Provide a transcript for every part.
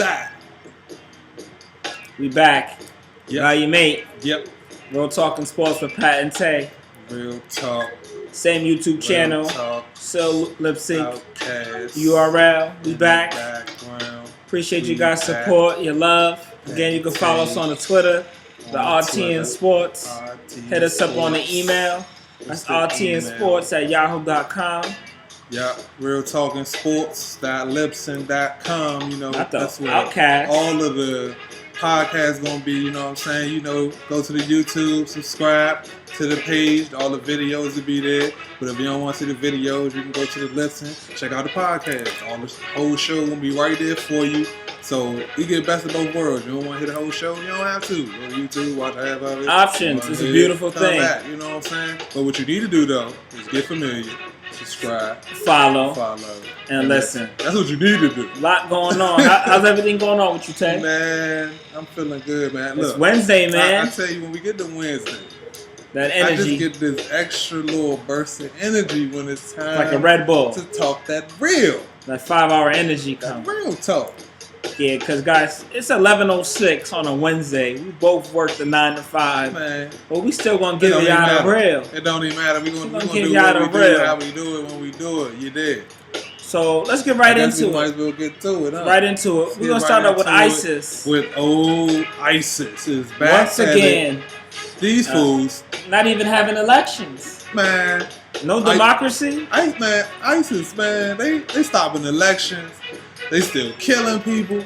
back. We back. Yep. Now you mate. Yep. Real Talking Sports with Pat and Tae. Real talk. Same YouTube channel. Real talk. Still lip sync. Outcast. URL. We back. Background. Appreciate you guys' support, your love. Again, you can follow us on the Twitter, the RTN Sports. Hit us up on the email. That's rtnsports@yahoo.com. Yeah, Real Talking Sports.lipsync.com. You know, that's where Outcast. all of the podcasts gonna be. You know what I'm saying? You know, go to the YouTube, subscribe to the page. All the videos will be there. But if you don't want to see the videos, you can go to the Lipsync, check out the podcast. All the whole show gonna be right there for you. So you get best of both worlds. You don't want to hear the whole show, you don't have to. Go to YouTube, watch half of it. Options. It's a beautiful thing. Back, you know what I'm saying? But what you need to do though is get familiar, subscribe, follow, and listen. That's what you need to do. A lot going on. How's everything going on with you, Tae? Man, I'm feeling good, man. It's Look, Wednesday, man. I tell you, when we get to Wednesday, that energy. I just get this extra little burst of energy when it's time like a Red Bull to talk that real. That 5-hour energy comes. That real talk. Yeah, because guys, it's 11:06 on a Wednesday. We both work the 9 to 5, man. But we still gonna give y'all the real. It don't even matter. We gonna give do y'all what we the real. do, how we do it when we do it. You did. So let's get right into it. Might as well get to it. Huh? Right into it. We're gonna start out with ISIS. With old ISIS is back once again. These fools not even having elections. Man, no democracy. ISIS, man, they stopping elections. They still killing people.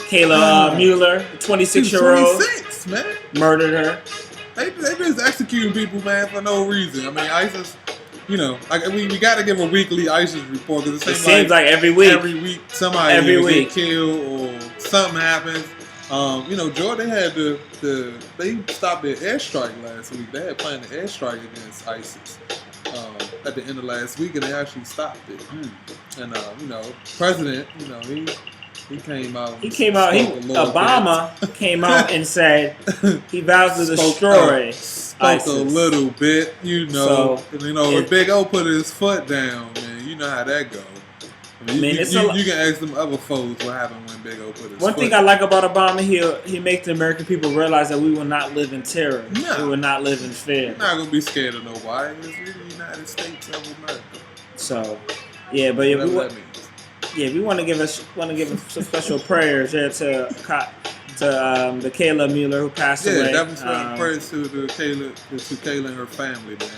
Kayla Mueller, 26-year-old, 26, man, murdered her. They just executing people, man, for no reason. I mean, ISIS, you know, like we got to give a weekly ISIS report because it seems like every week somebody get killed or something happens. You know, Jordan had they stopped their airstrike last week. They had planned an airstrike against ISIS at the end of last week, and they actually stopped it. And you know, President, you know, he came out. Obama came out and said he vows to destroy ISIS. A little bit, you know. So, you know, when Big O put his foot down, man, you know how that goes. I mean, you can ask them other foes what happened when Big O put his foot. One thing I like about Obama, he makes the American people realize that we will not live in terror. No. We will not live in fear. We're not gonna be scared of nobody. It's the United States of America. So, yeah, but we want to give some special prayers here to the Kayla Mueller who passed away. Yeah, definitely prayers to Kayla and her family, man.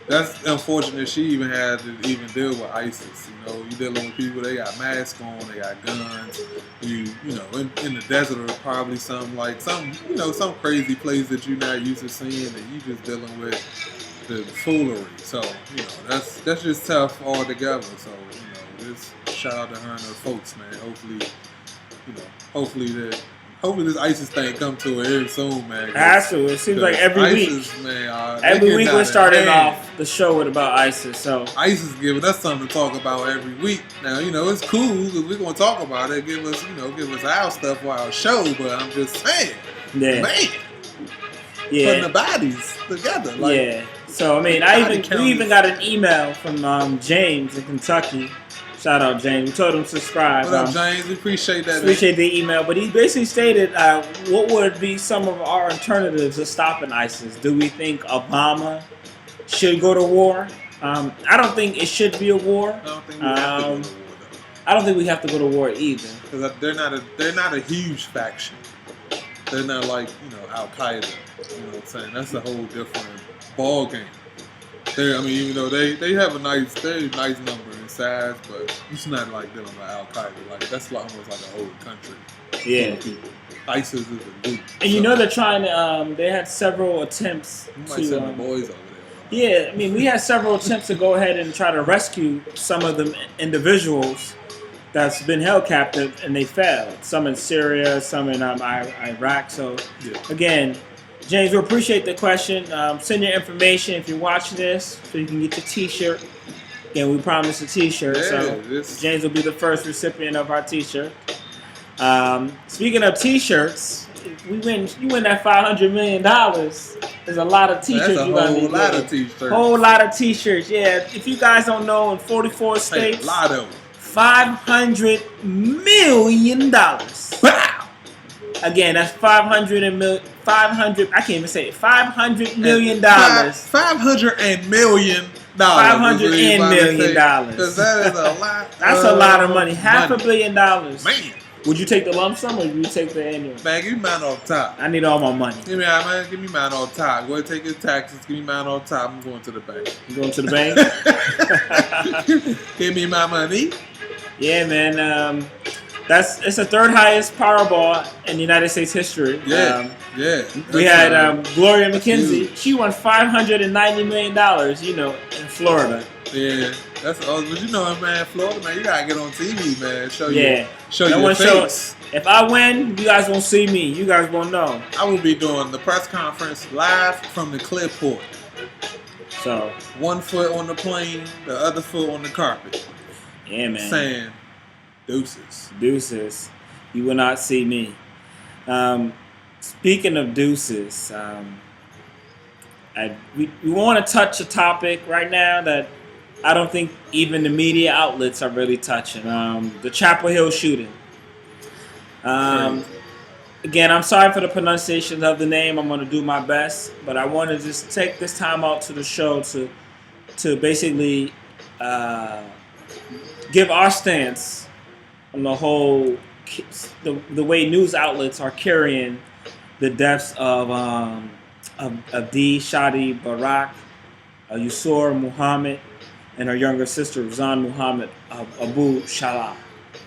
That's unfortunate. She even had to deal with ISIS. You know, you dealing with people. They got masks on. They got guns. You know, in the desert or probably some crazy place that you're not used to seeing, and you just dealing with the foolery. So you know, that's just tough altogether. So you know, just shout out to her and her folks, man. Hopefully this ISIS thing come to an end soon, man. It has to. It seems like every week. Man, every week we're starting off the show with about ISIS. So ISIS giving us something to talk about every week. Now, you know, it's cool because we're going to talk about it. Give us our stuff for our show. But I'm just saying, man. Yeah. Putting the bodies together. Like, yeah. So, I mean, we even got an email from James in Kentucky. Shout out, James. We told him to subscribe. What up, James? We appreciate that. Appreciate the email. But he basically stated, what would be some of our alternatives to stopping ISIS? Do we think Obama should go to war? I don't think it should be a war. I don't think we have to go to war, though. I don't think we have to go to war either. Because they're not a huge faction. They're not like, Al Qaeda. You know what I'm saying? That's a whole different ball game. Even though they have a nice number in size, but it's not like dealing with Al Qaeda. Like that's almost like a whole country. Yeah. ISIS is a group. And they're trying to. They had several attempts you might send the boys over there. Yeah, we had several attempts to go ahead and try to rescue some of the individuals that's been held captive, and they failed. Some in Syria, some in Iraq. So again. James, we appreciate the question. Send your information if you're watching this so you can get your t-shirt. Again, we promised a t-shirt, James will be the first recipient of our t-shirt. Speaking of t-shirts, you win that $500 million. There's a lot of t-shirts. That's a whole lot of t-shirts. Whole lot of t-shirts, yeah. If you guys don't know, in 44 states, Lotto. $500 million. Wow. Again, that's 500. I can't even say it. $500 million. $500 million. $500 million. Because that is a lot. That's a lot of money. $500 million. Man. Would you take the lump sum or would you take the annual? Man, give me mine off top. I need all my money. Give me mine off top. Go ahead, take your taxes. Give me mine off top. I'm going to the bank. You going to the bank? Give me my money. Yeah, man. It's the third highest Powerball in United States history. Yeah, We had Gloria McKenzie. She won $590 million. In Florida. Yeah, but man, Florida, man, you gotta get on TV, man. Show no your face. If I win, you guys won't see me. You guys won't know. I will be doing the press conference live from the clipboard. So, one foot on the plane, the other foot on the carpet. Yeah, man. Saying, deuces. You will not see me. Speaking of deuces, we want to touch a topic right now that I don't think even the media outlets are really touching. The Chapel Hill shooting. Again, I'm sorry for the pronunciation of the name. I'm going to do my best. But I want to just take this time out to the show to basically give our stance on the whole, the way news outlets are carrying the deaths of D. Shadi Barak, Yusor Muhammad, and her younger sister, Razan Muhammad Abu Shalah.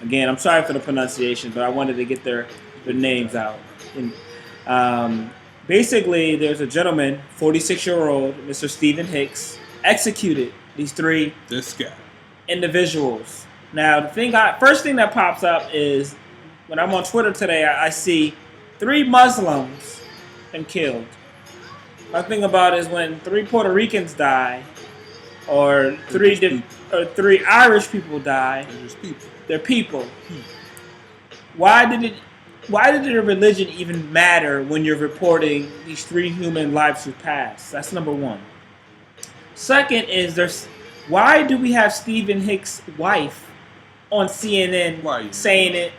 Again, I'm sorry for the pronunciation, but I wanted to get their names out. And, basically, there's a gentleman, 46-year-old, Mr. Stephen Hicks, executed these three individuals. Now, first thing that pops up is when I'm on Twitter today, I see 3 Muslims been killed. My thing about it is when 3 Puerto Ricans die, or 3 Irish people die, they're people. Why did the religion even matter when you're reporting these 3 human lives who passed? That's number one. Second is why do we have Stephen Hicks' wife on CNN saying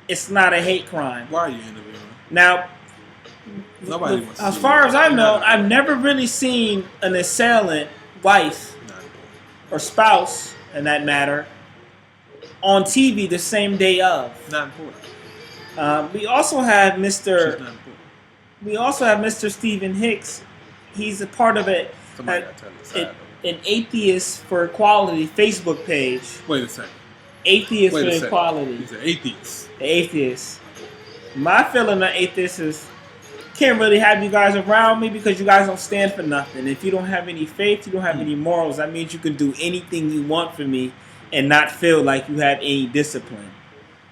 it's not a hate crime? Why are you interviewing? Now, as far as I know, I've never really seen an assailant wife or spouse, in that matter, on TV the same day of. Not important. We also have Mr. Stephen Hicks. He's a part of an Atheist for Equality Facebook page. Wait a second. Atheist for Equality. He's an atheist. The atheist. My feeling on atheists is can't really have you guys around me because you guys don't stand for nothing. If you don't have any faith, you don't have any morals, that means you can do anything you want for me and not feel like you have any discipline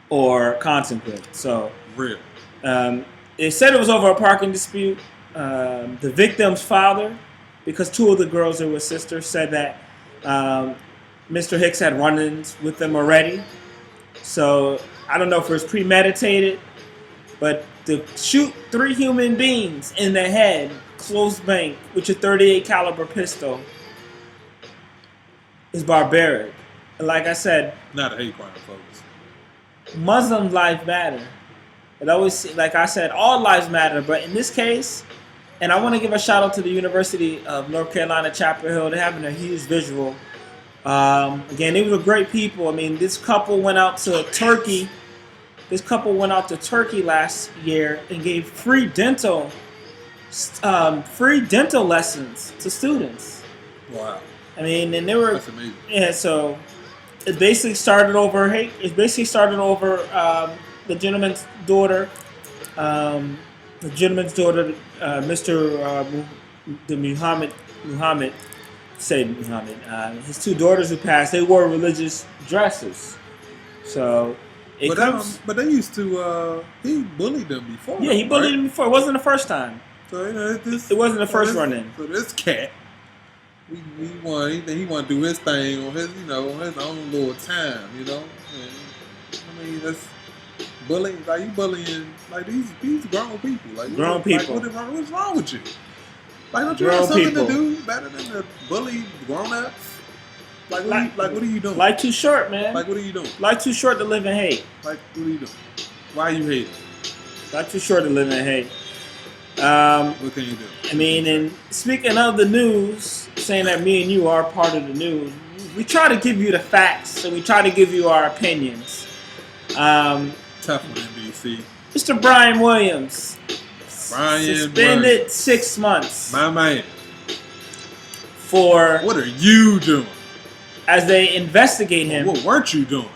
or consequence. So, real. It said it was over a parking dispute. The victim's father, because 2 of the girls that were sisters, said that Mr. Hicks had run-ins with them already. So, I don't know if it was premeditated, but to shoot 3 human beings in the head, close bank, with a .38 caliber pistol is barbaric. And like I said, not a hate crime, folks. Muslim lives matter. It always, like I said, all lives matter. But in this case, and I want to give a shout out to the University of North Carolina, Chapel Hill. They're having a huge visual. Again, they were great people. I mean, this couple went out to Turkey. Last year and gave free dental lessons to students. Wow. I mean, and they were. That's amazing. Yeah, so it basically started over. The gentleman's daughter. Mr. Muhammad. His 2 daughters who passed, they wore religious dresses. So. But they used to. He bullied them before. Yeah, he bullied them before. It wasn't the first time. So it wasn't the first run-in. So this cat, he want to do his thing on his own little time. And, I mean, that's bullying. Like you bullying like these grown people. Like grown people. Like, what's wrong with you? Like, don't you have something to do better than to bully grown-ups? Like what are you doing? Life too short, man. Like what are you doing? Life too short to live in hate. Like what are you doing? Why are you hating? Life too short to live in hate. What can you do? I mean, and speaking of the news, saying that me and you are part of the news, we try to give you the facts and we try to give you our opinions. Tough one, NBC. Mr. Brian Williams. Suspended Williams. 6 months. My man. For what are you doing? As they investigate him. What weren't you doing?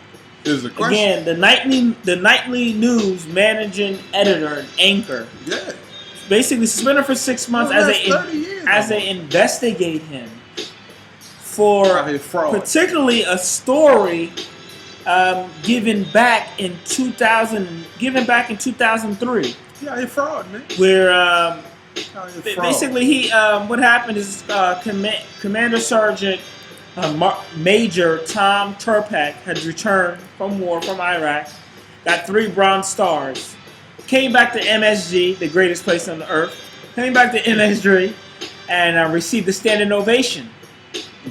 Is the question. Again, the nightly news managing editor and anchor. Yeah. Basically suspended for 6 months as they investigate him for particularly a story given back in 2003. Yeah, he fraud, man. Where basically he what happened is Commander Sergeant Major Tom Turpak had returned from war from Iraq, got 3 Bronze Stars, came back to MSG, the greatest place on the earth, came back to MSG and received a standing ovation.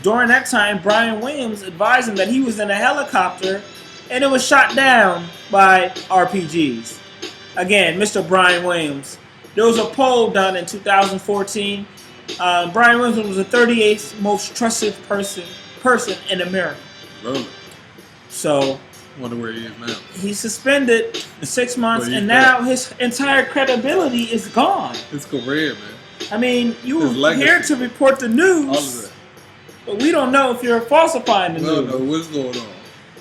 During that time, Brian Williams advised him that he was in a helicopter and it was shot down by RPGs. Again, Mr. Brian Williams. There was a poll done in 2014. Brian Williams was the 38th most trusted person in America. Really? So, wonder where he is now. He's suspended 6 months, and now his entire credibility is gone. His career, man. I mean, you were here to report the news. All of that. But we don't know if you're falsifying the news. We don't know what's going on.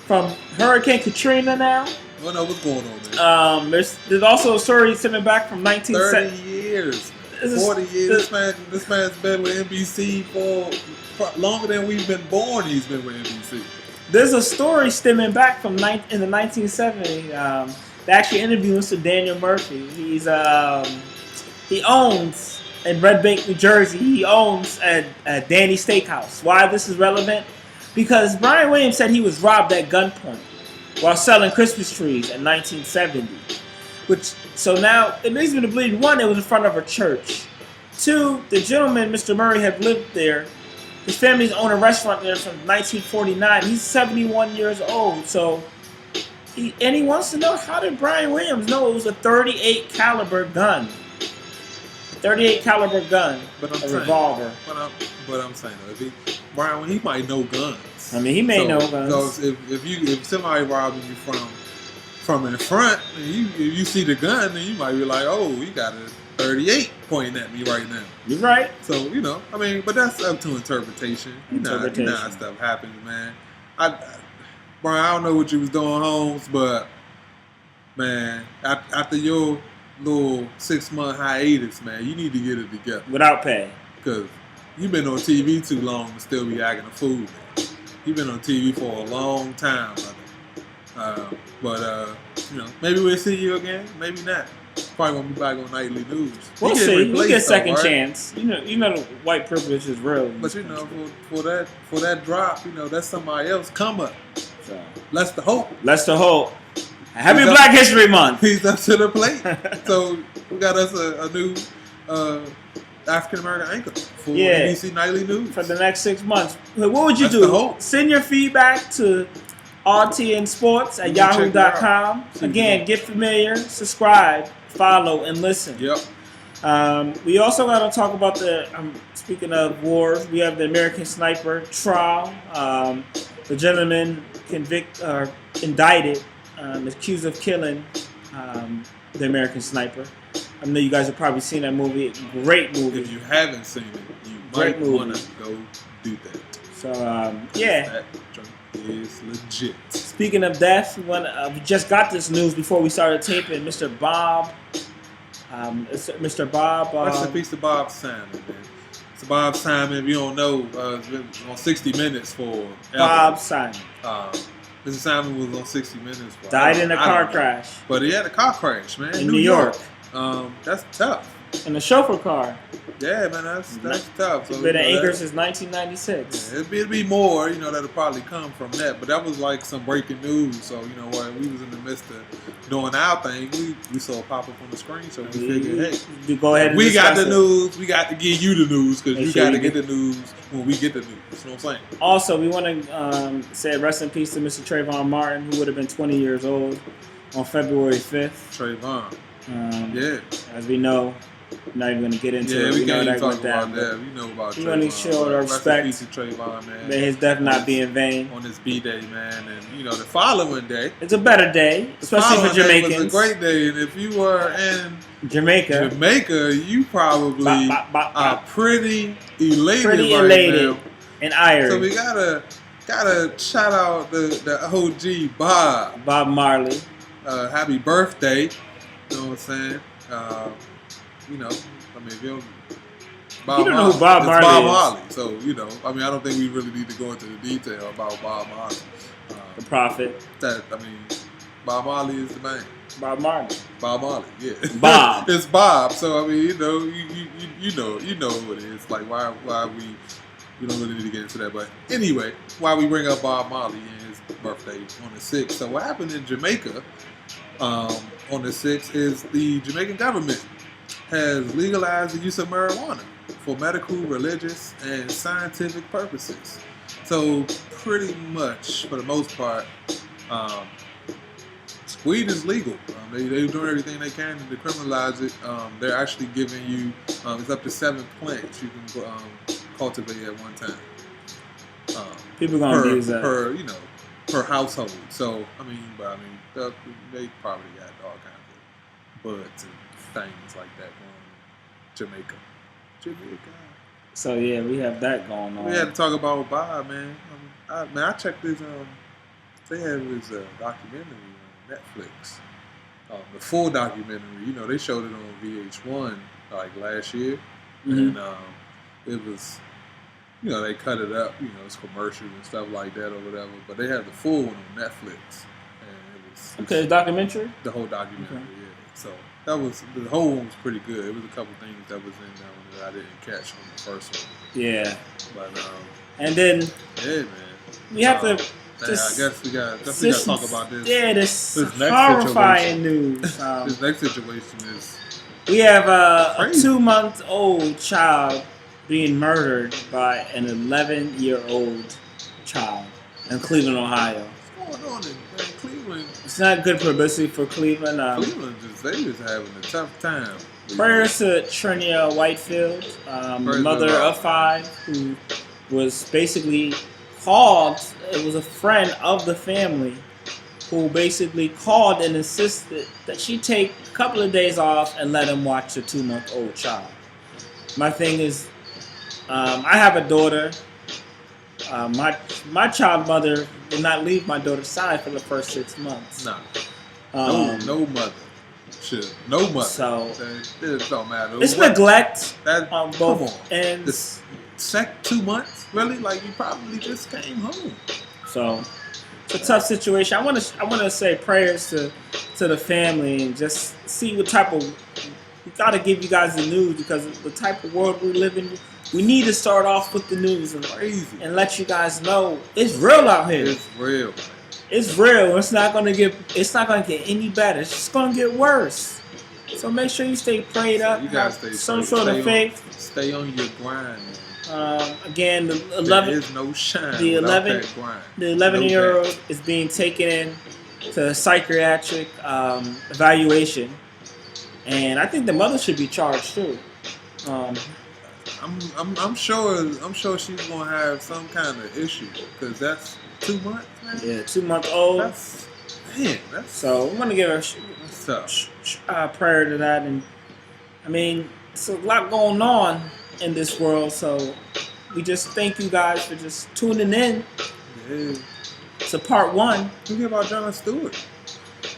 From Hurricane Katrina now. We don't know what's going on, man. There's also a story stemming back from 30 years, 40 years. This man's been with NBC for longer than we've been born. He's been with NBC. There's a story stemming back from in the 1970s. They actually interviewed Mr. Daniel Murphy. He owns in Red Bank, New Jersey. He owns a Danny Steakhouse. Why this is relevant? Because Brian Williams said he was robbed at gunpoint while selling Christmas trees in 1970. So now it leads me to believe, 1, it was in front of a church. 2, the gentleman, Mr. Murray, had lived there. His family's owned a restaurant there from 1949. He's 71 years old. So, he wants to know, how did Brian Williams know it was a .38 caliber gun? 38 caliber gun, revolver. But I'm saying, Brian, he might know guns. I mean, he may know guns. So if somebody robbing you from in front, and you see the gun, then you might be like, oh, he got a 38 pointing at me right now. You're right. So, I mean, but that's up to interpretation. You know how stuff happens, man. Brian, I don't know what you was doing, Holmes, but, man, after your little 6-month hiatus, man, you need to get it together. Without pay. Because you've been on TV too long to still be acting a fool, man. You've been on TV for a long time, brother. Maybe we'll see you again. Maybe not. Probably won't be back on nightly news. We'll see. We'll get a second chance. You know, the white privilege is real. But for that drop, that's somebody else come up. So let's the hope. Happy Black History Month. He's up to the plate. So we got us a new African American anchor for NBC Nightly News for the next 6 months. What would you do? Send your feedback to rtnsports@yahoo.com. Again, get familiar, subscribe, follow, and listen. Yep. We also got to talk about speaking of wars, we have the American Sniper trial. The gentleman indicted, accused of killing the American Sniper. I know you guys have probably seen that movie. Great movie. If you haven't seen it, you might want to go do that. So, That is legit. Speaking of death, we just got this news before we started taping. Mr. Bob. Rest in peace to Bob Simon, man. So Bob Simon, if you don't know, has been on 60 Minutes for Bob Simon. Mr. Simon was on 60 Minutes. Died in a car crash. But he had a car crash, man. In New York. That's tough. in a chauffeur car. Yeah, man, that's tough. So, Been an anchor since 1996. Yeah, it'd be more, that'll probably come from that. But that was like some breaking news. So, what, we was in the midst of doing our thing. We saw it pop up on the screen. So we figured, hey, go ahead and we got the news. We got to give you the news because you got to get the news when we get the news. You know what I'm saying? Also, we want to say rest in peace to Mr. Trayvon Martin, who would have been 20 years old on February 5th. Trayvon. As we know. Not even going to get into it. We can't even talk about that. We know about Trayvon. We want to show our respect. Rest in peace to Trayvon, man. May his death not be in vain. On his B-Day, man. And, the following day. It's a better day, especially for Jamaicans. It was a great day. And if you were in Jamaica, you probably are pretty elated right now. And iron. So we gotta shout out the OG Bob Marley. Happy birthday. You know what I'm saying? If you don't, you don't know who Bob Marley is. Bob Marley. So, I don't think we really need to go into the detail about Bob Marley. The prophet. Bob Marley is the man. Bob Marley, yeah. Bob. It's Bob. So, you know who it is. Like, why we don't really need to get into that. But anyway, why we bring up Bob Marley and his birthday on the 6th. So, what happened in Jamaica on the 6th is the Jamaican government has legalized the use of marijuana for medical, religious, and scientific purposes. So pretty much, for the most part, weed is legal. They're doing everything they can to decriminalize it. They're actually giving you, it's up to 7 plants you can cultivate at one time. People gonna abuse that. Per household. So, they probably got all kinds of buds and things like that going on. Jamaica. So yeah, we have that going on. We had to talk about Bob, man. I checked this. They had this documentary on Netflix. The full documentary. They showed it on VH1 like last year, and it was. They cut it up. It's commercials and stuff like that or whatever. But they had the full one on Netflix, and it was documentary. The whole documentary, yeah. So. The whole one was pretty good. It was a couple things that was in that one that I didn't catch on the first one. Yeah. But and then man. We have to. I guess we got to talk about this. Yeah, this horrifying news. This next situation is. We have a 2-month-old child being murdered by an 11-year-old child in Cleveland, Ohio. What's going on in Cleveland? It's not good publicity for Cleveland. Cleveland they just having a tough time. Prayers to Trinia Whitefield, mother of 5, who was basically called. It was a friend of the family who basically called and insisted that she take a couple of days off and let him watch a 2-month-old child. My thing is, I have a daughter. My child mother did not leave my daughter's side for the first 6 months. No mother should. No mother. So it don't matter. It's neglect on both ends. 2 months, really? Like you probably just came home. So it's a tough situation. I want to say prayers to the family and just see what type of. We got to give you guys the news because the type of world we live in. We need to start off with the news and let you guys know it's real out here. It's real. It's real. It's not gonna get any better. It's just gonna get worse. So make sure you stay prayed up. You gotta stay some sort of faith. Stay on your grind. Again, the 11. There is no shine. The 11-year-old is being taken in to psychiatric evaluation, and I think the mother should be charged too. I'm sure she's gonna have some kind of issue because that's 2 months, man. Yeah, 2-month-old. That's so I'm gonna give her prayer to that, and it's a lot going on in this world. So we just thank you guys for just tuning in. Yeah. To part 1. Forget about Jon Stewart.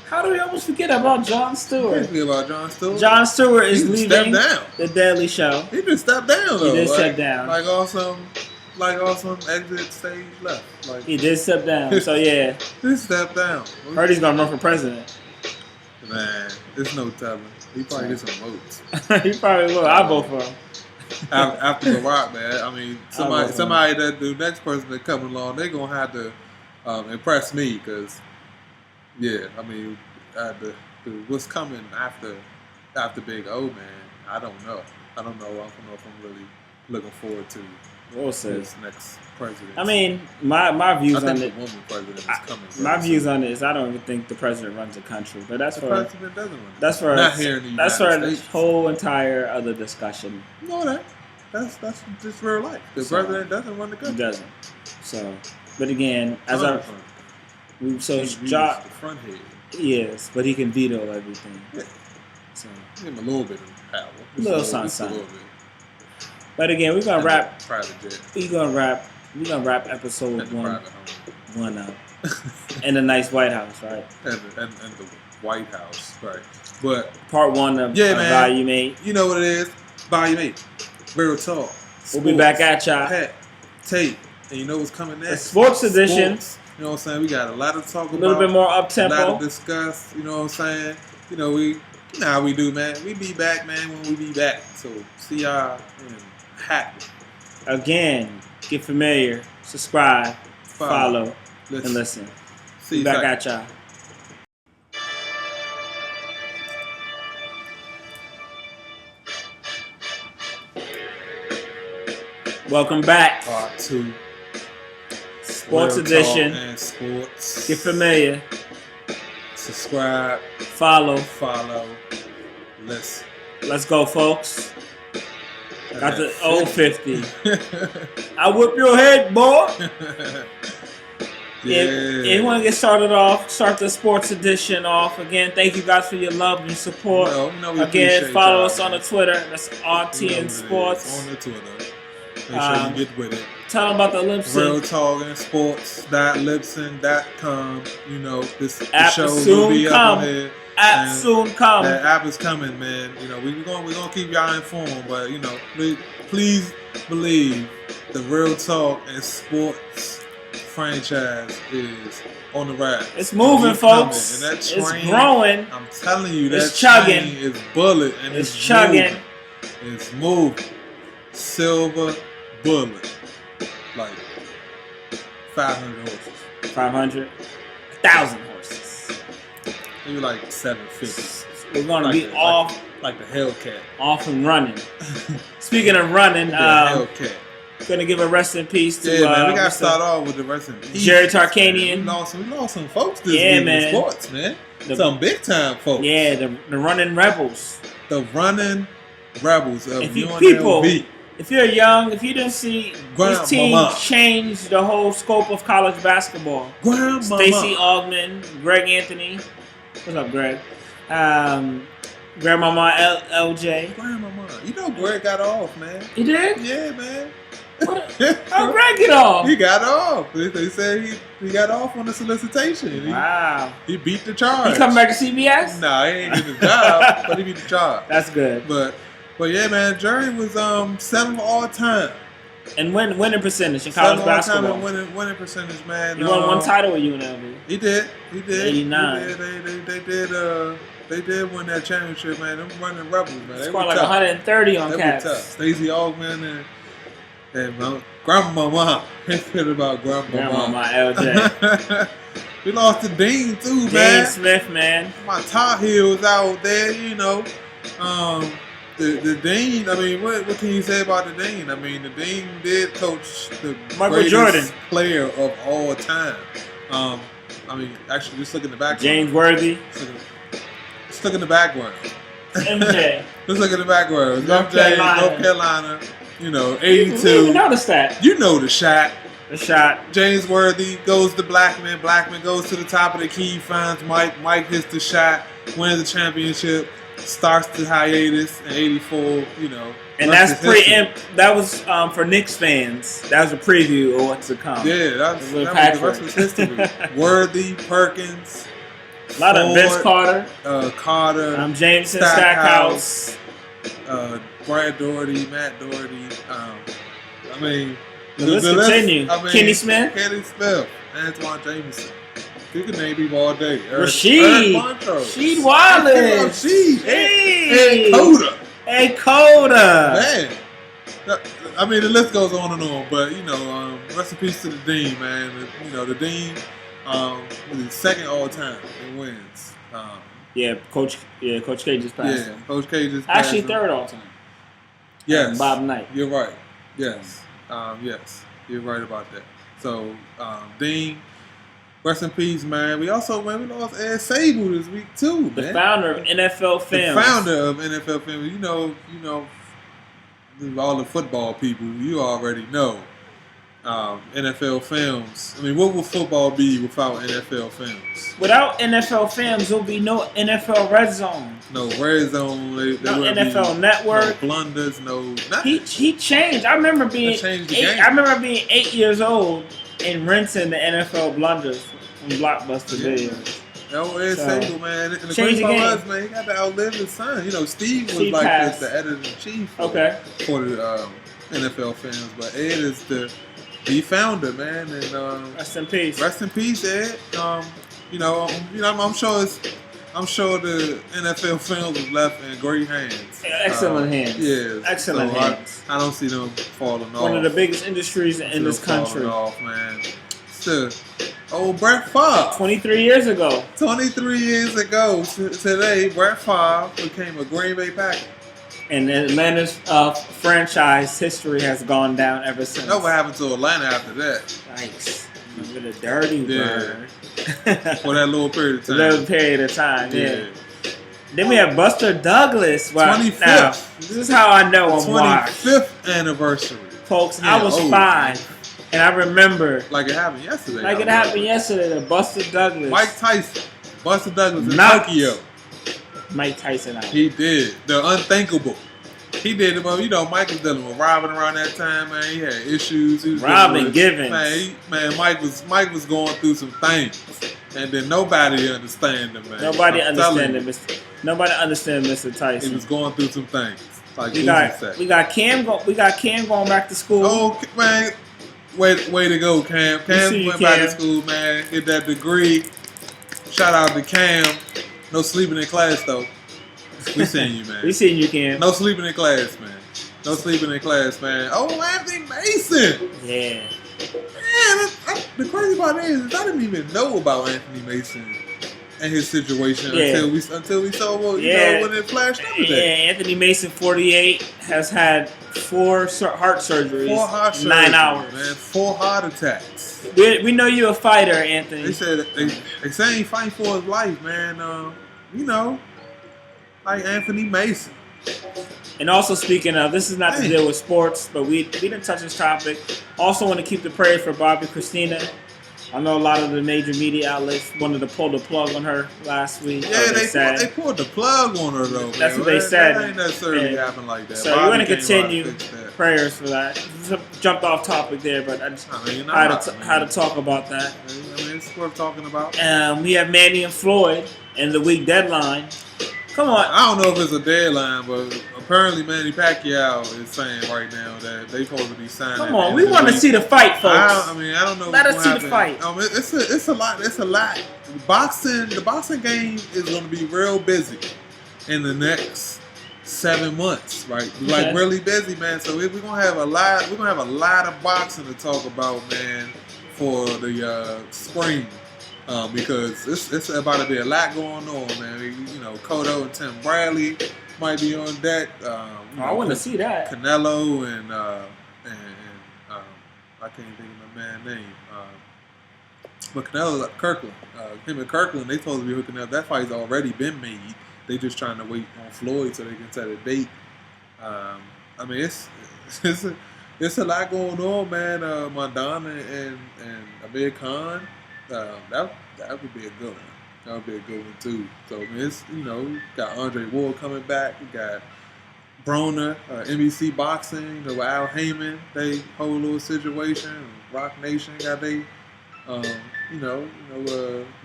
How do we almost forget about Jon Stewart? Forget about Jon Stewart. Jon Stewart is leaving The Daily Show. He just stepped down though. He did step down. Like awesome exit stage left. Like he did step down. So yeah. He stepped down. Heard he's gonna run for president. Man, there's no telling. He probably get some votes. He probably will. I'll vote for him. After the Rock, man. I mean, somebody that the next person that coming along, they're gonna have to impress me because, yeah, I mean, what's coming after Big O, man? I don't know. I don't know if I'm really looking forward to this next president. I mean, my views on it. The woman president is coming. My views on it is I don't even think the president runs the country, but that's the president doesn't run. That's for not here in the United States. A whole entire other discussion. No, that's just real life. The president doesn't run the country. He doesn't. So, but again, as the front head. Yes, but he can veto everything. Yeah. So give him a little bit of power. A little something. But again, we're gonna wrap. Private jet. We're gonna wrap episode one up in a nice White House, right? And the White House, right? But part one of Volume 8. You know what it is? Volume 8. Real talk. We'll be back at y'all. Pat, Tae, and you know what's coming next? A sports edition. You know what I'm saying? We got a lot to talk about. A little bit more up tempo. A lot to discuss. You know what I'm saying? You know how we do, man. We be back, man, when we be back. So see y'all in happy. Again, get familiar, subscribe, follow and listen. See you back at y'all. Welcome back. Part 2. Sports edition. And sports. Get familiar. Subscribe. Follow. Listen. Let's go, folks. Got the old 50. I whip your head, boy. Yeah. If you want to get start the sports edition off. Again, thank you guys for your love and support. Again, follow us on the Twitter. That's RTN Sports. On the Twitter. Make sure you get with it. Tell them about the lip sync. Real Talking Sports.lipsync.com. You know, the show will be up there. App soon come. That app is coming, man. You know, we're gonna keep y'all informed, but you know, please believe the Real Talk and Sports franchise is on the rise. It's moving, folks. And that train, it's growing. I'm telling you, that chugging. train is bullet and it's chugging. Moving. It's moving. Silver bullet, like 500 horses. 500, 1,000 horses. Maybe like 750. We're gonna be off like the Hellcat. Off and running. Speaking of running, Hellcat. Gonna give a rest in peace to man. We gotta start off with the rest in peace. Jerry Tarkanian. We lost some folks this week in sports, man. Some big time folks. Yeah, the running rebels. The running rebels of UNLV. If you're young, if you didn't see this team change the whole scope of college basketball. Stacey Augmon, Greg Anthony. What's up, Greg? Grandmama LJ. Grandmama. You know Greg got off, man. He did? Yeah, man. How Greg get off? He got off. They said he got off on the solicitation. Wow. He beat the charge. He come back to CBS? Nah, he ain't getting the job, but he beat the charge. That's good. But yeah, man, Jerry was 7th all time. And winning percentage in college basketball. All time winning percentage, man. He won one title with UNLV. He did. 89. They did win that championship, man. Them running rebels, man. They scored like 130 on Cavs. Stacey Augmon and Grandmama. Forget about Grandmama LJ. We lost to Dean too, man. Dean Smith, man. My Tar Heels out there, you know. The Dean, I mean, what can you say about the Dean? I mean, the Dean did coach the greatest Jordan. player of all time. I mean, actually, just look in the background. James Worthy. Just look in the background. MJ. Let's look at the background. North Carolina. You know, 82. You didn't even notice that. You know the shot. The shot. James Worthy goes to Blackman. Blackman goes to the top of the key, finds Mike. Mike hits the shot, wins the championship. Starts the hiatus in 84, you know. And that's that was for Knicks fans. That was a preview of what's to come. Yeah, that was the rest was history. Worthy, Perkins, a lot of Vince Carter. Jameson Stackhouse. Brad Doherty, Matt Doherty. I mean, the list continue. Kenny Smith. Antoine Jameson. You can name people all day. Rashid Wallace. Rashid. Hey. And Coda. Hey, Coda. Man. I mean, the list goes on and on, but, you know, rest in peace to the Dean, man. You know, the Dean was second all time in wins. Coach K just passed him. Coach K just passed Actually, him. third all time. Yes. Bob Knight. You're right. Yes. Yes. You're right about that. So, Dean, rest in peace, man. We lost Ed Sabol this week too, man. The founder of NFL Films. The founder of NFL Films. You know, all the football people, you already know. NFL Films. I mean, what would football be without NFL Films? Without NFL Films, there'll be no NFL Red Zone. No Red Zone. No NFL Network. No blunders. No nothing. He changed. I remember being 8 years old and renting the NFL blunders from Blockbuster videos. No, Ed Sabol, man. And the Change great the part game. was, man, he got to outlive his son. You know, Steve was passed. the editor-in-chief for the NFL Films, but Ed is the founder, man. And rest in peace. Rest in peace, Ed. You know, I'm sure the NFL Films was left in great hands. Excellent hands. Yeah, excellent hands. I don't see them falling off. One of the biggest industries in this country. Off, man. Still, Brett Favre. 23 years ago. 23 years ago today, Brett Favre became a Green Bay Packer. And Atlanta's franchise history has gone down ever since. Know what happened to Atlanta after that? Nice. Remember the dirty bird. For that little period of time. Yeah. Then we have Buster Douglas. Wow. 25th. Now, this is how I know I'm washed. 25th anniversary. Folks, I was 5. And I remember. Like it happened yesterday. That Buster Douglas. Mike Tyson. Buster Douglas in Tokyo. Mike Tyson out. He did. The unthinkable. He did it, but you know, Mike was dealing with Robin around that time, man. He had issues. He was Robin Givens. Mike was going through some things. And then nobody understand him, man. Nobody understand Mr. Tyson. He was going through some things. Like we got Cam going back to school. Oh man. Way to go, Cam. Cam went back to school, man. Get that degree. Shout out to Cam. No sleeping in class, though. We seen you, man. We seen you, Cam. No sleeping in class, man. No sleeping in class, man. Oh, Anthony Mason. Yeah. Man, the crazy part is I didn't even know about Anthony Mason and his situation until we saw when it flashed up today. Yeah, Anthony Mason, 48, has had 4 heart surgeries. 4 heart surgeries, 9 hours. Man, 4 heart attacks. We know you're a fighter, Anthony. They said they say he fighting for his life, man. You know, like Anthony Mason. And also speaking of, this is not to deal with sports, but we didn't touch this topic. Also want to keep the prayers for Bobby Christina. I know a lot of the major media outlets wanted to pull the plug on her last week. Yeah, they pulled the plug on her though. That's man. what they said. That ain't necessarily happened like that. So you want to continue prayers for that. Jumped off topic there, but I just had to talk about that. I mean, it's worth talking about. We have Manny and Floyd in the week deadline. Come on. I don't know if it's a deadline, but apparently Manny Pacquiao is saying right now that they supposed to be signing. Come on, we want to see the fight, folks. I don't know. Let us see the fight. It's a lot. It's a lot. The boxing game is going to be real busy in the next 7 months, right? Like really busy, man. So we're gonna have a lot. We're gonna have a lot of boxing to talk about, man, for the spring. Because it's about to be a lot going on, man. You know, Cotto and Tim Bradley might be on deck. I want to see that. Canelo and I can't think of my man's name. But Canelo, Kirkland, him and Kirkland, they supposed to be hooking up. That fight's already been made. They just trying to wait on Floyd so they can set a date. I mean, it's a lot going on, man. Madonna and Amir Khan. That would be a good one. That would be a good one too. So I mean, it's got Andre Ward coming back. We got Broner, NBC Boxing. Al Heyman, they whole little situation. Rock Nation got they.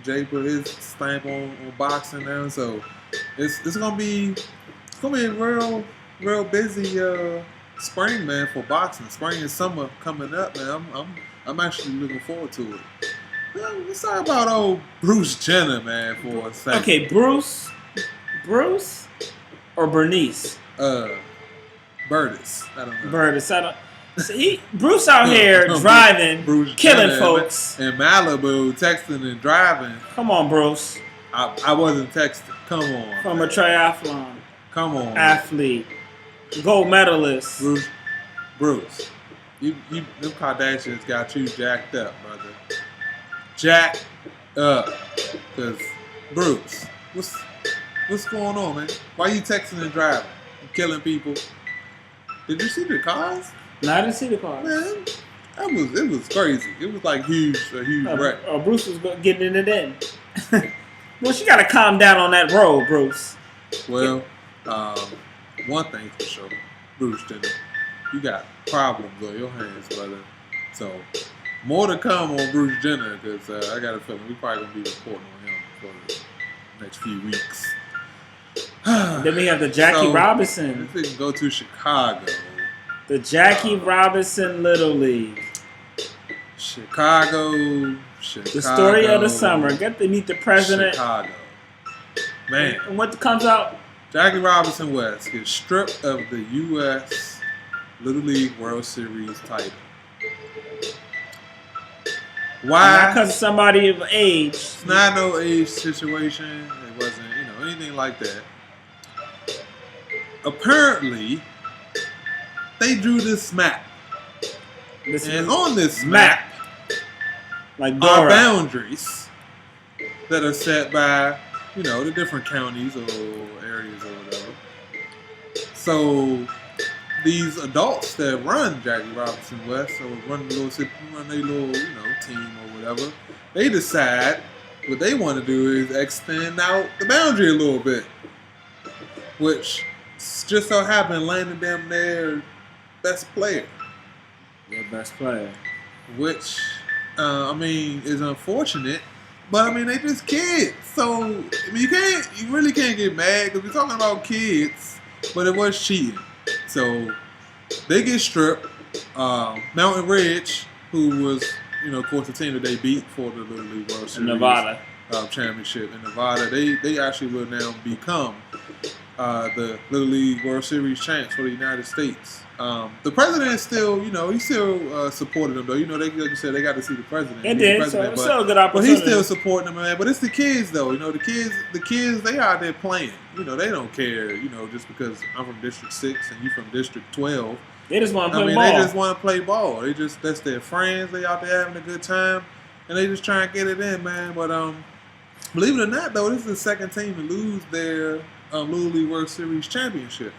Jay put his stamp on boxing now. So it's gonna be a real busy spring, man, for boxing. Spring and summer coming up, man. I'm actually looking forward to it. Let's talk about old Bruce Jenner, man, for a second. Okay, Bruce, or Bernice? Burtis. I don't know. Burtis. I don't. See, Bruce out here driving, Bruce killing Jenner folks in Malibu, texting and driving. Come on, Bruce. I wasn't texting. Come on. From a triathlon. Come on. Athlete. Gold medalist. Bruce. Them Kardashians got you jacked up, brother. Jacked up. Cause Bruce, what's going on, man? Why you texting and driving? You killing people. Did you see the cars? No, I didn't see the cars. Man, it was crazy. It was like a huge wreck. Bruce was getting it in. Well, you gotta calm down on that road, Bruce. Well, one thing for sure, Bruce Jenner, you got problems on your hands, brother. So, more to come on Bruce Jenner, because I got a feeling we probably gonna be reporting on him for the next few weeks. Then we have the Jackie Robinson. If we can go to Chicago. The Jackie Robinson Little League. Chicago. The story of the summer. Get to meet the president. Chicago. Man. And what comes out? Jackie Robinson West gets stripped of the U.S. Little League World Series title. Why? Not because of somebody of age. It's not no age situation. It wasn't, anything like that. Apparently, they drew this map. And on this map, like are boundaries that are set by, the different counties or areas or whatever. So these adults that run Jackie Robinson West or run their little, team or whatever, they decide what they want to do is extend out the boundary a little bit, which just so happened landed them their best player. Their best player. Which, is unfortunate. But, they just kids. So, you really can't get mad because we're talking about kids, but it was cheating. So, they get stripped. Mountain Ridge, who was, of course, the team that they beat for the Little League World Series. Nevada. Championship in Nevada. They actually will now become the Little League World Series champs for the United States. The president still, he still supported them though. Like you said, they got to see the president. They did, so it's still a good opportunity. But he's still supporting them, man. But it's the kids though. The kids, they out there playing. They don't care. Just because I'm from District 6 and you from District 12. They just want to play ball. They just want to play ball. That's their friends. They out there having a good time, and they just trying to get it in, man. But believe it or not, though, this is the second team to lose their Little League World Series championship.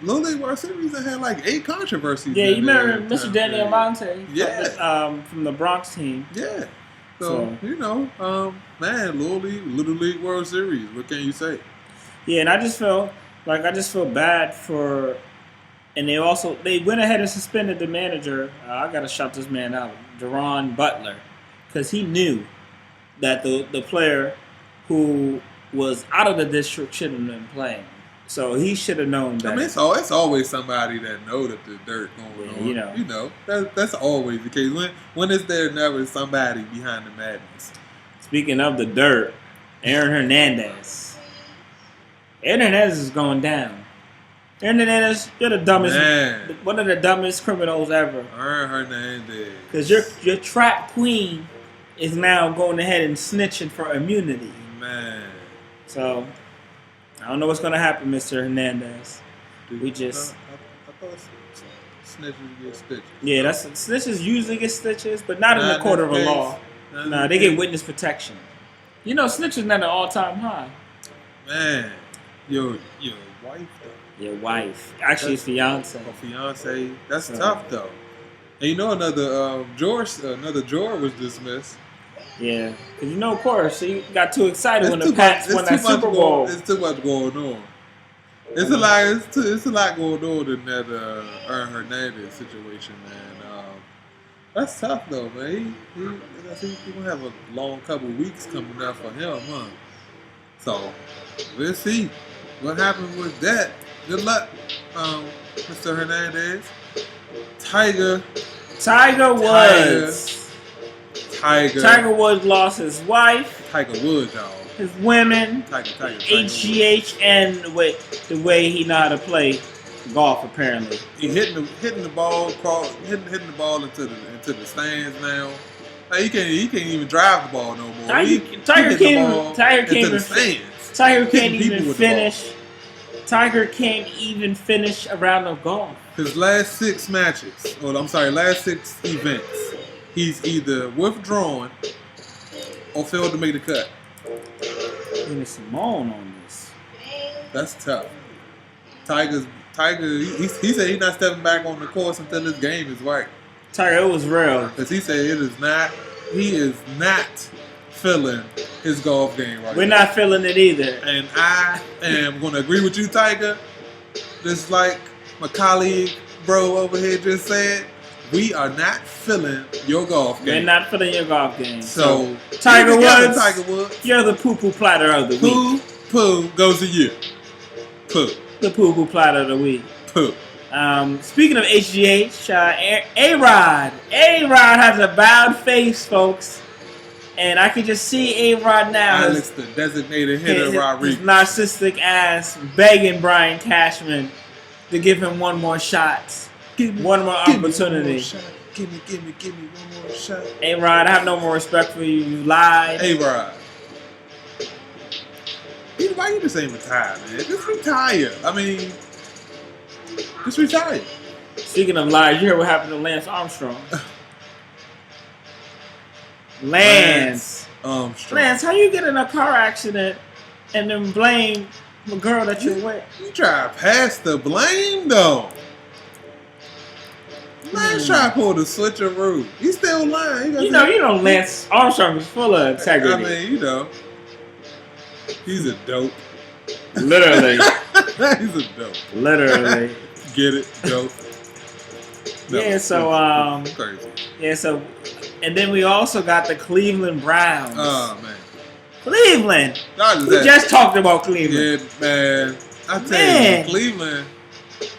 Little League World Series had like 8 controversies. Yeah, you remember Mr. Daniel Monte? Yeah. From the Bronx team. Yeah. So man, Little League World Series. What can you say? Yeah, and I just feel bad for. And they went ahead and suspended the manager. I got to shout this man out, Deron Butler, because he knew that the player who was out of the district shouldn't have been playing. So he should have known better. It's always somebody that know that the dirt going on. That's always the case. When is there never somebody behind the madness? Speaking of the dirt, Aaron Hernandez. Aaron Hernandez is going down. Aaron Hernandez, you're the dumbest, one of the dumbest criminals ever. Aaron Hernandez. Because your trap queen is now going ahead and snitching for immunity. Man. So, I don't know what's going to happen, Mr. Hernandez. I thought snitches get stitches. Yeah, snitches usually get stitches, but not in the court of law. No, they get witness protection. Snitches not an all-time high. Man, your wife though. Your wife. Actually, it's fiance. Fiance. That's tough though. And another drawer was dismissed. Yeah, because of course, she got too excited when the Pats won that Super Bowl. It's too much going on. It's a lot going on in that Aaron Hernandez situation, man. That's tough though, man. He's gonna have a long couple weeks coming up for him, huh? So we'll see what happens with that. Good luck, Mr. Hernandez. Tiger Tiger Woods lost his wife. Tiger Woods, y'all. His women. Tiger HGH, and with the way he know how to play golf, apparently. He hitting the ball, hitting the ball into the stands now. Like, he can't even drive the ball no more. Tiger can't even finish a round of golf. His last 6 events, he's either withdrawn or failed to make the cut. Nina Simone on this. That's tough. Tiger, he said he's not stepping back on the course until this game is right. Tiger, it was real. Because he said he is not feeling his golf game right now. We're not feeling it either. And I am going to agree with you, Tiger. Just like my colleague, bro, over here just said, we are not feeling your golf game. We're not feeling your golf game. So, Tiger Woods, you're the poo-poo platter of the week. Poo goes to you. Poo. The poo-poo platter of the week. Poo. Speaking of HGH, A-Rod. A-Rod has a bowed face, folks. And I can just see A-Rod now. Alex, the designated hitter, Rodriguez. His narcissistic ass begging Brian Cashman to give him one more shot. One more opportunity. Give me one more shot. A-Rod, I have no more respect for you. You lied. A-Rod. Why you just ain't retired, man? Just retire. I mean, just retire. Speaking of lies, you hear what happened to Lance Armstrong? Lance, how you get in a car accident and then blame the girl that you're with? You try to pass the blame, though. Lance try to pull the switcheroo. He's still lying. You know, Lance Armstrong is full of integrity. I mean, he's a dope. Literally. He's a dope. Literally. Get it? Dope. No, yeah, so crazy. Yeah, so and then we also got the Cleveland Browns. Oh man. Cleveland. We just talked about Cleveland. Yeah, man. I tell you, Cleveland.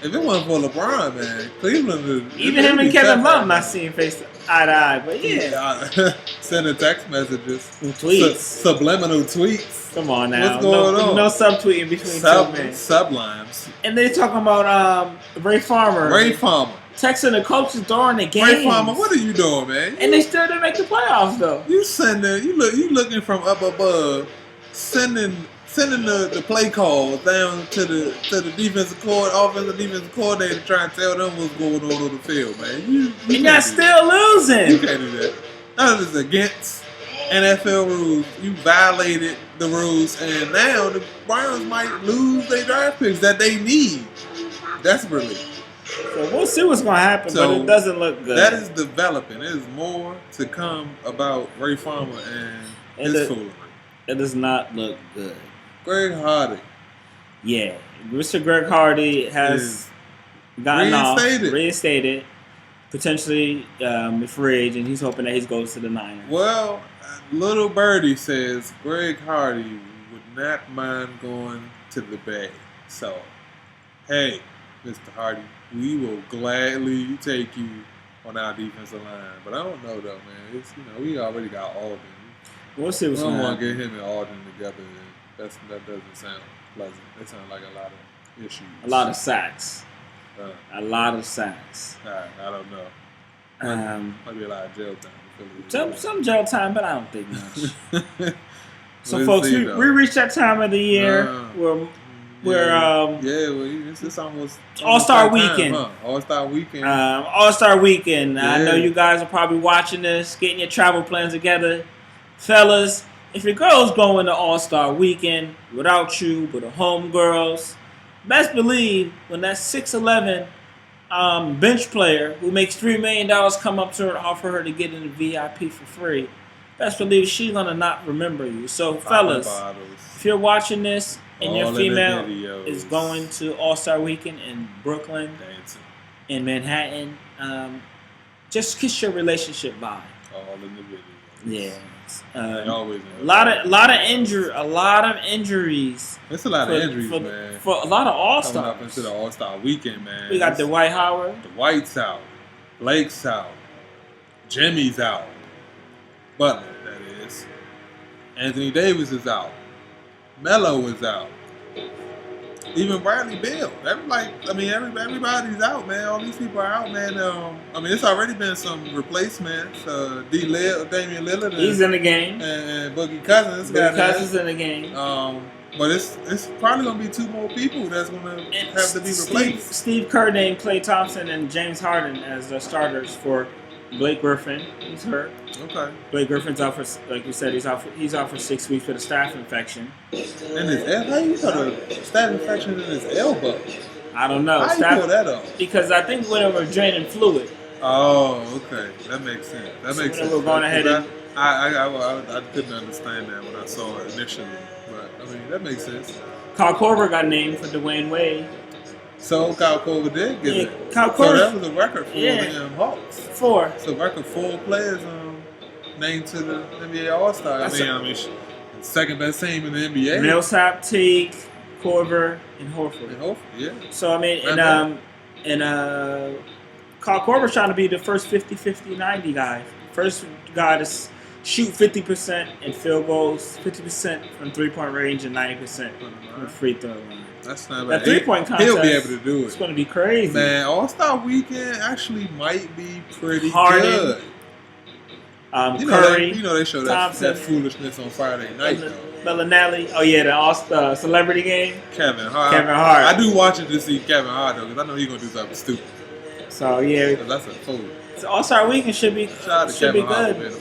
If it wasn't for LeBron, man, Cleveland. Even him and Kevin Love not seeing face eye to eye, but yeah. Sending text messages, tweets, subliminal tweets. Come on now. What's going on? No subtweeting between two men. Sublimes. And they talking about Ray Farmer. Texting the coach's door in the game. Ray Farmer, what are you doing, man? And they still didn't make the playoffs though. You looking from up above, sending the play calls down to the offensive defensive coordinator, trying to tell them what's going on the field, man. You y'all still losing. You can't do that. That is against NFL rules. You violated the rules, and now the Browns might lose their draft picks that they need desperately. So we'll see what's going to happen, but it doesn't look good. That is developing. There's more to come about Ray Farmer and his foolery. It does not look good. Greg Hardy. Yeah. Mr. Greg Hardy has gotten reinstated, potentially a free agent. He's hoping that he goes to the Niners. Well, Little Birdie says Greg Hardy would not mind going to the Bay. So, hey, Mr. Hardy, we will gladly take you on our defensive line. But I don't know, though, man. It's, we already got Alden. We'll see what's going on. I don't want to get him and Alden together. That doesn't sound pleasant. That sounds like a lot of issues. A lot of sacks. I don't know. Might be a lot of jail time. Some jail time, but I don't think much. So, folks, we reached that time of the year where it's almost All-Star Weekend. All-Star Weekend. All-Star Weekend. Yeah. I know you guys are probably watching this, getting your travel plans together. Fellas, if your girl's going to All-Star Weekend without you, but the homegirls, best believe when that 6'11" bench player who makes $3 million come up to her and offer her to get in the VIP for free, best believe she's going to not remember you. So, fellas, if you're watching this and your female is going to All-Star Weekend in Brooklyn, in Manhattan, just kiss your relationship bye. All in the video. Yeah. A lot of injuries. It's a lot of injuries, man. For a lot of All-Stars. Coming up into the All-Star Weekend, man. We got Dwight Howard. Dwight's out. Blake's out. Jimmy's out. Butler, that is. Anthony Davis is out. Melo is out. Even Bradley Beal. Everybody's out, man. All these people are out, man. It's already been some replacements. Damian Lillard. He's in the game. And Boogie Cousins. Boogie Cousins in the game. But it's probably going to be 2 more people that's going to have to be replaced. Steve Kerr named Klay Thompson and James Harden as the starters for Blake Griffin. He's hurt. Okay. Blake Griffin's out for, like you said, he's out for 6 weeks with a staph infection. And his how you got a staph infection in his elbow? I don't know. How you pull that off? Because I think when they were draining fluid. Oh, okay. That makes sense. We're going ahead and I couldn't understand that when I saw it initially, but that makes sense. Kyle Korver got named for Dwayne Wade. So Kyle Korver did get it. Kyle Korver. So that was a record for the Hawks. 4. So a record 4 players named to the NBA All-Star. Second best team in the NBA. Millsap, Teague, Korver, and Horford. Yeah. So Kyle Korver's trying to be the first 50-50-90 guy. First guy to shoot 50% in field goals, 50% from 3-point range, and 90% from the free throw line. That's not bad. That 3-point contest, he'll be able to do it. It's going to be crazy. Man, All-Star Weekend actually might be pretty Harden, good. Curry, they show that foolishness on Friday night, though. Bellinelli. Oh, yeah, the All-Star celebrity game. Kevin Hart. I do watch it to see Kevin Hart, though, because I know he's going to do something stupid. So, yeah. That's a fool. So All-Star Weekend should be good.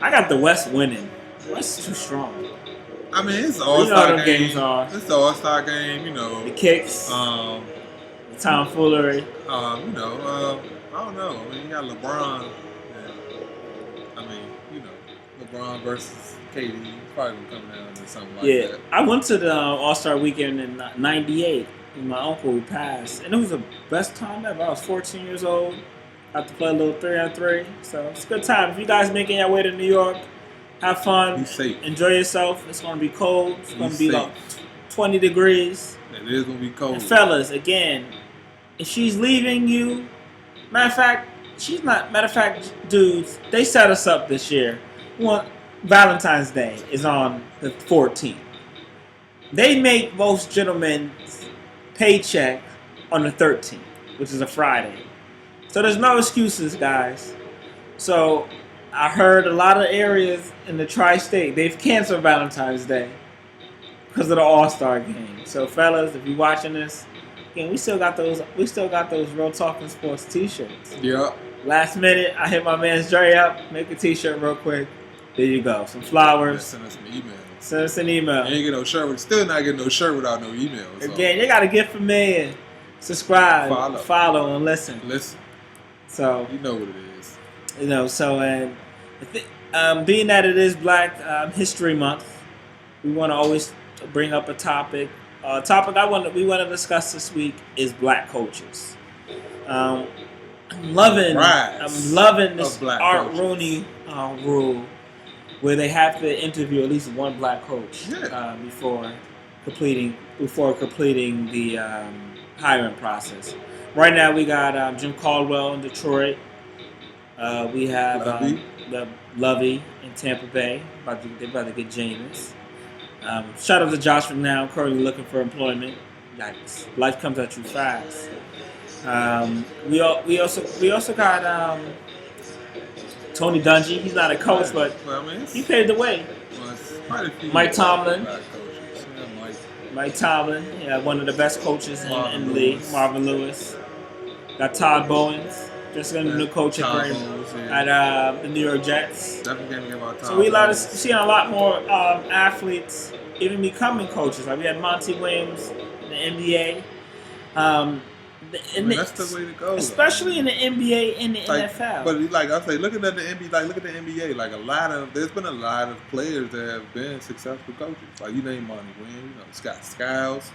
I got the West winning. The West is too strong. It's an All-Star game. Games are. It's an All-Star game, The kicks. The tomfoolery. I don't know. You got LeBron. LeBron versus KD. Probably gonna come down to something like that. I went to the All-Star Weekend in '98 with my uncle who passed, and it was the best time ever. I was 14 years old. Got to play a little 3-on-3, so it's a good time. If you guys making your way to New York, have fun. Be safe. Enjoy yourself. It's going to be cold. It's going to be like 20 degrees. It is going to be cold. And fellas, again, if she's leaving you, matter of fact, dudes, they set us up this year. Valentine's Day is on the 14th. They make most gentlemen's paycheck on the 13th, which is a Friday. So there's no excuses, guys. So I heard a lot of areas in the tri-state, they've canceled Valentine's Day because of the All-Star game. So fellas, if you're watching this, again, we still got those Real Talking Sports t-shirts. Yeah. Last minute, I hit my man's Dre up, make a t-shirt real quick. There you go. Some flowers. Send us an email. Send us an email. You ain't get no shirt. Still not getting no shirt without no email. So. Again, you got to get from me and subscribe, follow, and listen. So you know what it is. Being that it is Black History Month, we want to always bring up a topic. We want to discuss this week is black coaches. I'm loving this Art Rooney rule where they have to interview at least one black coach before completing the hiring process. Right now, we got Jim Caldwell in Detroit. We have Lovey in Tampa Bay. They're about to get Jameis. Shout out to Josh McNown, currently looking for employment. Yikes! Life comes at you fast. We also got Tony Dungy. He's not a coach, but he paved the way. Mike Tomlin. Mike Tomlin, one of the best coaches in the league. Marvin Lewis. Got Todd Bowens, just going to new coach at the New York Jets. So we seeing a lot more athletes even becoming coaches. Like we had Monty Williams in the NBA. That's the way to go, especially in the NBA and the NFL. But I say, looking at the NBA, look at the NBA. There's been a lot of players that have been successful coaches. Like you named Monty Williams, Scott Skiles.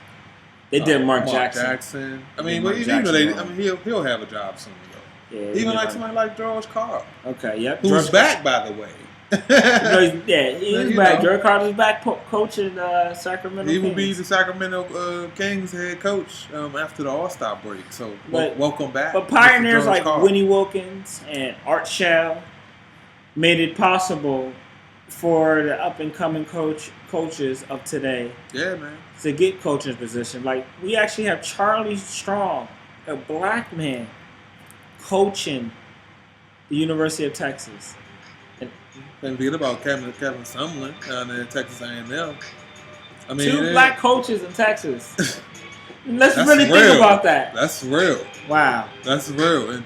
They did Mark Jackson. He'll have a job soon though. Yeah, even somebody like George Carl. Okay, yep. Who's back, by the way. He's back. George Carl's back coaching Sacramento. He will be the Sacramento Kings head coach after the All-Star break. So welcome back. But pioneers like Winnie Wilkins and Art Shell made it possible for the up and coming coaches of today. Yeah, man. To get coaching position. Like, we actually have Charlie Strong, a black man, coaching the University of Texas. And forget about Kevin Sumlin down there in Texas A&M. I mean, two black coaches in Texas. Let's that's really real. think about that. That's real. Wow. That's real. And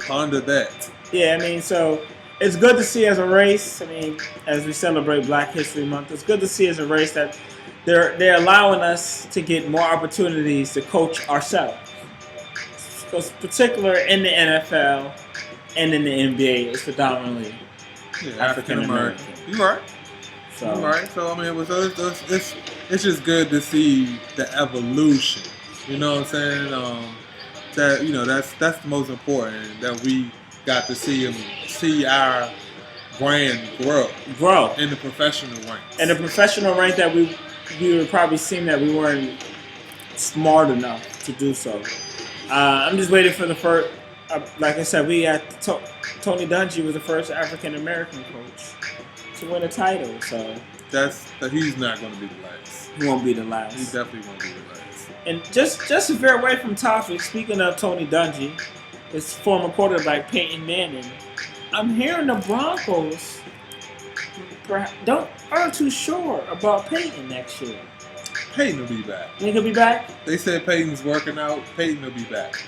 ponder that. Yeah, I mean, so it's good to see as a race. I mean, as we celebrate Black History Month, it's good to see as a race that they're allowing us to get more opportunities to coach ourselves. Because particular in the NFL and in the NBA, it's predominantly African American. You're right. So, You're right. So I mean, it's just good to see the evolution. You know what I'm saying? That's the most important, that we got to see our brand grow in the professional ranks. And the professional rank that we would probably seem that we weren't smart enough to do so. I'm just waiting for the first. Like I said, we had Tony Dungy was the first African American coach to win a title. So he's not going to be the last. He won't be the last. He definitely won't be the last. And just to veer away from topic, speaking of Tony Dungy, his former quarterback Peyton Manning, I'm hearing the Broncos aren't too sure about Peyton next year. Peyton will be back. Think he'll be back? They said Peyton's working out. Peyton will be back.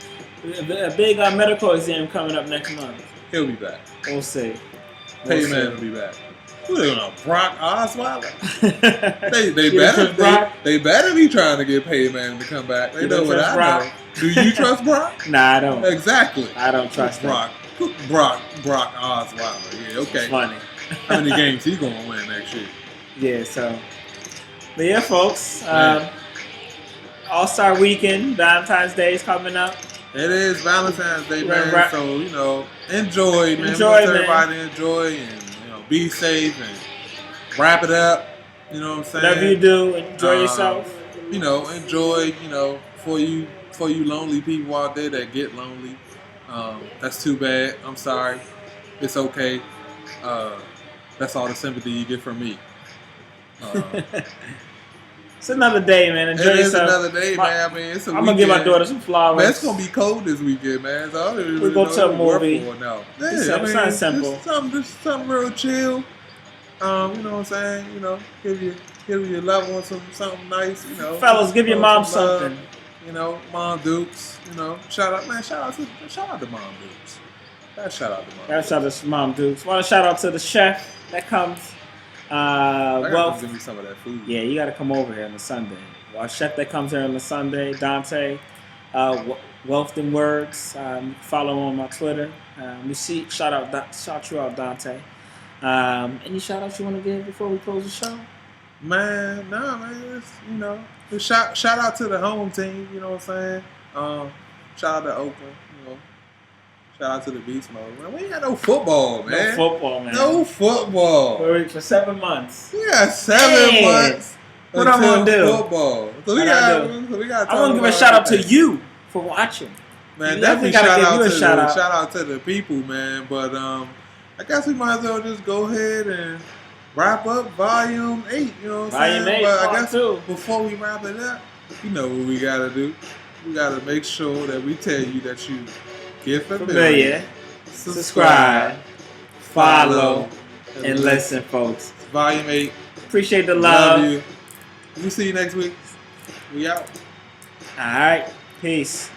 A big medical exam coming up next month. He'll be back. We'll see. Peyton Manning will be back. Who they gonna Brock Osweiler? they better be trying to get Peyton Manning to come back. They know what I Brock? know. Do you trust Brock? Nah, I don't. Exactly. I don't trust Brock. Brock Osweiler. Yeah, okay. It's funny. How many games he gonna win next year? Yeah, so. But yeah, folks. All-Star Weekend, Valentine's Day is coming up. It is Valentine's Day, man. So, enjoy, man. Enjoy, man. Everybody enjoy and, be safe and wrap it up. You know what I'm saying? Whatever you do, enjoy yourself. Enjoy, for you lonely people out there that get lonely. That's too bad. I'm sorry. It's okay. That's all the sympathy you get from me. It's another day, man. Enjoy yourself. It is another day, man. I mean, I'm gonna give my daughter some flowers. Man, it's gonna be cold this weekend, man. So I don't even we go to a movie. No. It's not simple. Just something real chill. You know what I'm saying? Give your loved one something nice. Fellas, give your mom something. Mom Dukes. Shout out to Mom Dukes. Shout out to Mom Dukes. Shout out to Mom Dukes. Want to shout out to the chef that comes. Give me some of that food. Yeah, you got to come over here on the Sunday. Our chef that comes here on the Sunday, Dante, Wealth and Words. Follow him on my Twitter. Shout you out, Dante. Any shout outs you want to give before we close the show? Man, it's, shout out to the home team. You know what I'm saying? Shout out to Oakland. Shout out to the Beast Mode. Man, we ain't got no football, man. No football. For 7 months. Yeah, 7 months. What I'm gonna do? Football. So we got. I want to give a shout out to you for watching. Man, definitely shout out to the people, man. But I guess we might as well just go ahead and wrap up Volume 8. You know what I'm saying? Volume 8. But I guess before we wrap it up, you know what we gotta do. We gotta make sure that we tell you that you get familiar, subscribe, follow, and listen, folks. Volume 8. Appreciate the love. You. We'll see you next week. We out. All right. Peace.